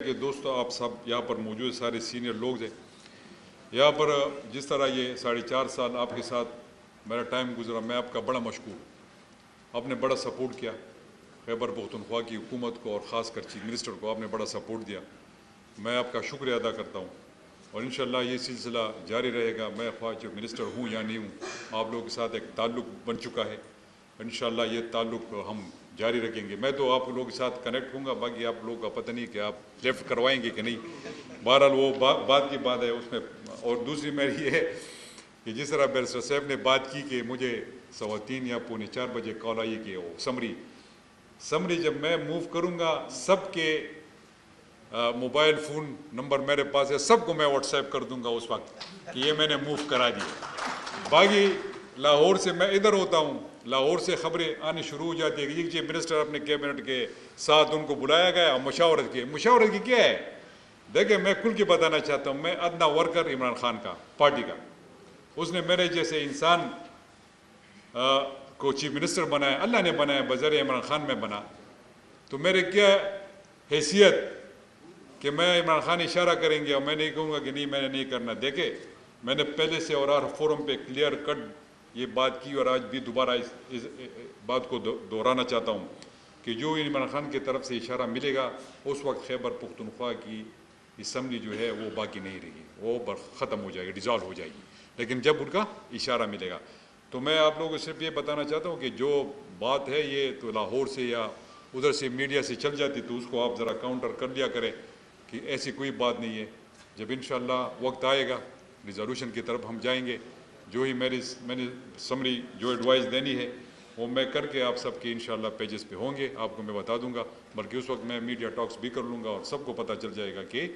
کہ دوستو آپ سب یہاں پر موجود سارے سینئر لوگ ہیں یہاں پر، جس طرح یہ 4.5 سال آپ کے ساتھ میرا ٹائم گزرا، میں آپ کا بڑا مشکور ہوں۔ آپ نے بڑا سپورٹ کیا خیبر پختونخوا کی حکومت کو، اور خاص کر چیف منسٹر کو آپ نے بڑا سپورٹ دیا۔ میں آپ کا شکریہ ادا کرتا ہوں، اور انشاءاللہ یہ سلسلہ جاری رہے گا۔ میں خواہ چیف منسٹر ہوں یا نہیں ہوں، آپ لوگوں کے ساتھ ایک تعلق بن چکا ہے۔ انشاءاللہ یہ تعلق ہم جاری رکھیں گے۔ میں تو آپ لوگوں کے ساتھ کنیکٹ ہوں گا، باقی آپ لوگوں کا پتہ نہیں کہ آپ لیفٹ کروائیں گے کہ نہیں، بہرحال وہ بات کی بات ہے اس میں۔ اور دوسری میری یہ ہے کہ جس طرح بیرسٹر صاحب نے بات کی کہ مجھے 3:15 یا 3:45 بجے کال آئی کہ وہ سمری جب میں موو کروں گا، سب کے موبائل فون نمبر میرے پاس ہے، سب کو میں واٹس ایپ کر دوں گا اس وقت کہ یہ میں نے موو کرا دیا۔ باقی لاہور سے میں ادھر ہوتا ہوں، لاہور سے خبریں آنی شروع ہو جاتی ہے کہ یہ چیف منسٹر اپنے کیبنٹ کے ساتھ ان کو بلایا گیا مشاورت کی کیا ہے۔ دیکھیں میں کھل کے بتانا چاہتا ہوں، میں ادنا ورکر عمران خان کا، پارٹی کا، اس نے میرے جیسے انسان کو چیف منسٹر بنایا، اللہ نے بنایا، بذریعہ عمران خان میں بنا، تو میرے کیا حیثیت کہ میں عمران خان اشارہ کریں گے اور میں نہیں کہوں گا کہ نہیں میں نے نہیں کرنا۔ دیکھیں میں نے پہلے سے اور ہر فورم پہ کلیئر کٹ یہ بات کی، اور آج بھی دوبارہ اس بات کو دہرانا چاہتا ہوں کہ جو عمران خان کی طرف سے اشارہ ملے گا، اس وقت خیبر پختونخوا کی اسمبلی جو ہے وہ باقی نہیں رہی، وہ ختم ہو جائے گی، ڈیزالو ہو جائے گی، لیکن جب ان کا اشارہ ملے گا۔ تو میں آپ لوگوں کو صرف یہ بتانا چاہتا ہوں کہ جو بات ہے یہ تو لاہور سے یا ادھر سے میڈیا سے چل جاتی، تو اس کو آپ ذرا کاؤنٹر کر لیا کریں کہ ایسی کوئی بات نہیں ہے۔ جب انشاءاللہ وقت آئے گا ریزولوشن کی طرف ہم جائیں گے، جو ہی میں نے سمری جو ایڈوائز دینی ہے وہ میں کر کے آپ سب کے انشاءاللہ پیجز پہ ہوں گے، آپ کو میں بتا دوں گا، بلکہ اس وقت میں میڈیا ٹاکس بھی کر لوں گا اور سب کو پتہ چل جائے گا کہ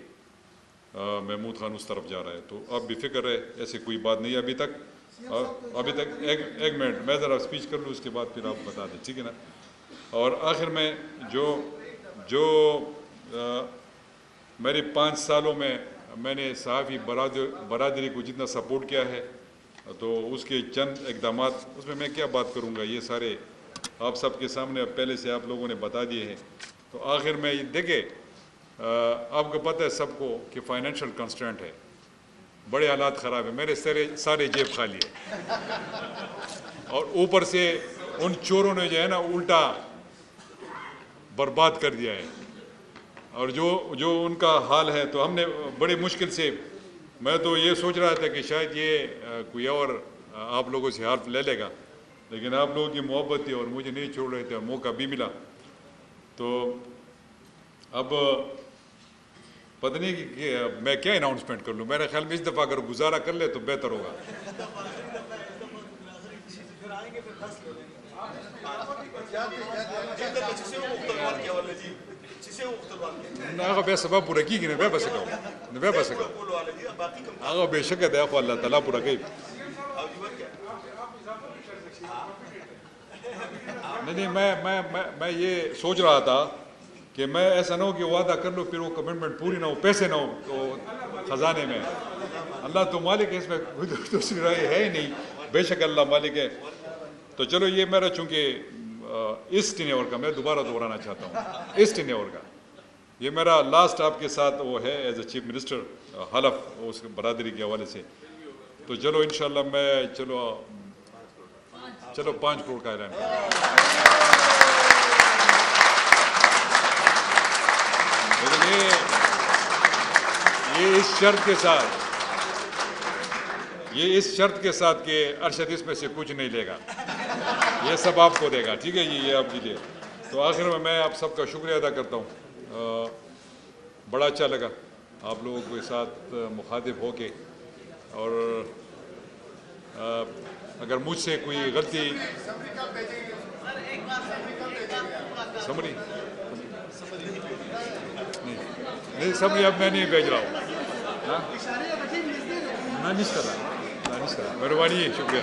محمود خان اس طرف جا رہا ہے۔ تو آپ بھی فکر ہے، ایسی کوئی بات نہیں ہے ابھی تک۔ ایک منٹ میں ذرا اسپیچ کر لوں، اس کے بعد پھر آپ بتا دیں، ٹھیک ہے نا۔ اور آخر میں جو میری 5 سالوں میں نے صحافی برادری کو جتنا سپورٹ کیا ہے، تو اس کے چند اقدامات اس میں کیا بات کروں گا، یہ سارے آپ سب کے سامنے پہلے سے آپ لوگوں نے بتا دیے ہیں۔ تو آخر میں دیکھیں آپ کو پتہ ہے سب کو کہ فائنینشیل کنسٹرینٹ ہے، بڑے حالات خراب ہیں، میرے سارے جیب خالی ہے، اور اوپر سے ان چوروں نے جو ہے نا الٹا برباد کر دیا ہے، اور جو ان کا حال ہے، تو ہم نے بڑی مشکل سے، میں تو یہ سوچ رہا تھا کہ شاید یہ کوئی اور آپ لوگوں سے ہیلپ لے لے گا، لیکن آپ لوگوں کی محبت تھی اور مجھے نہیں چھوڑ رہے تھے اور موقع بھی ملا۔ تو اب پتہ نہیں کہ میں کیا اناؤنسمنٹ کر لوں، میرے خیال میں اس دفعہ اگر گزارا کر لے تو بہتر ہوگا۔ آگا بے سبب پورا کی گی نہ بے سکا آگا بے شک ہے آپ اللہ تعالیٰ پورا گئی۔ نہیں میں یہ سوچ رہا تھا کہ میں ایسا نہ ہو کہ وعدہ کر لو پھر وہ کمٹمنٹ پوری نہ ہو، پیسے نہ ہو تو خزانے میں۔ اللہ تو مالک ہے، اس میں دوسری رائے ہے ہی نہیں، بے شک اللہ مالک ہے۔ تو چلو یہ میرا چونکہ اس ٹینیور کا میں دوبارہ دہرانا چاہتا ہوں، اس ٹینیور کا یہ میرا لاسٹ آپ کے ساتھ وہ ہے ایز اے چیف منسٹر حلف اس برادری کے حوالے سے۔ تو چلو انشاءاللہ میں چلو 5 کروڑ کا اعلان کروں، لیکن یہ اس شرط کے ساتھ کہ ارشد اس میں سے کچھ نہیں لے گا، یہ سب آپ کو دے گا، ٹھیک ہے جی، یہ آپ لیجیے۔ تو آخر میں آپ سب کا شکریہ ادا کرتا ہوں، بڑا اچھا لگا آپ لوگوں کے ساتھ مخاطب ہو کے، اور اگر مجھ سے کوئی غلطی سمری نہیں سمری اب میں نہیں بھیج رہا ہوں، مہربانی، شکریہ۔